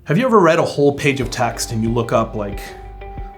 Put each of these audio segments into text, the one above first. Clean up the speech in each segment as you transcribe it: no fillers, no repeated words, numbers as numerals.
Have you ever read a whole page of text and you look up like,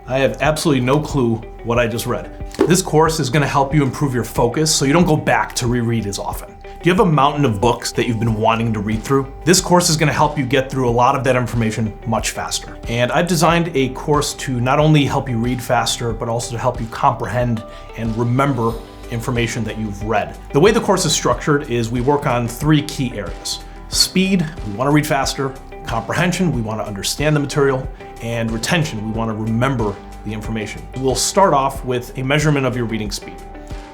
I have absolutely no clue what I just read? This course is going to help you improve your focus so you don't go back to reread as often. Do you have a mountain of books that you've been wanting to read through? This course is going to help you get through a lot of that information much faster. And I've designed a course to not only help you read faster, but also to help you comprehend and remember information that you've read. The way the course is structured is we work on 3 key areas. Speed, we want to read faster. Comprehension, we want to understand the material. And retention, we want to remember the information. We'll start off with a measurement of your reading speed.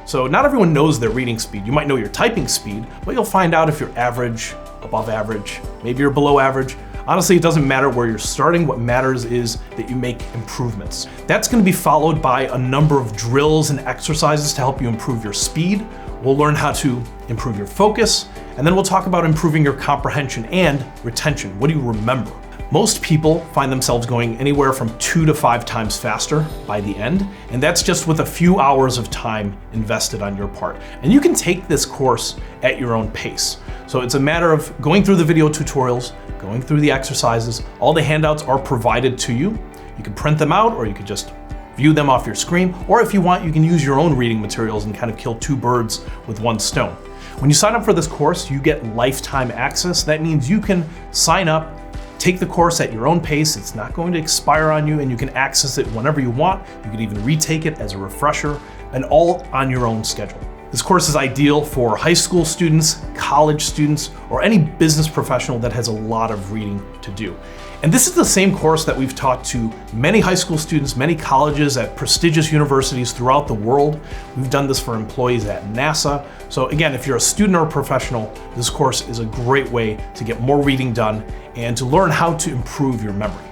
So not everyone knows their reading speed. You might know your typing speed, but you'll find out if you're average, above average, maybe you're below average. Honestly, it doesn't matter where you're starting. What matters is that you make improvements. That's going to be followed by a number of drills and exercises to help you improve your speed. We'll learn how to improve your focus, and then we'll talk about improving your comprehension and retention. What do you remember? Most people find themselves going anywhere from 2 to 5 times faster by the end, and that's just with a few hours of time invested on your part. And you can take this course at your own pace. So it's a matter of going through the video tutorials, going through the exercises. All the handouts are provided to you. You can print them out, or you can just view them off your screen, or if you want, you can use your own reading materials and kind of kill 2 birds with 1 stone. When you sign up for this course, you get lifetime access. That means you can sign up, take the course at your own pace. It's not going to expire on you, and you can access it whenever you want. You can even retake it as a refresher, and all on your own schedule. This course is ideal for high school students, college students, or any business professional that has a lot of reading to do. And this is the same course that we've taught to many high school students, many colleges at prestigious universities throughout the world. We've done this for employees at NASA. So again, if you're a student or a professional, this course is a great way to get more reading done and to learn how to improve your memory.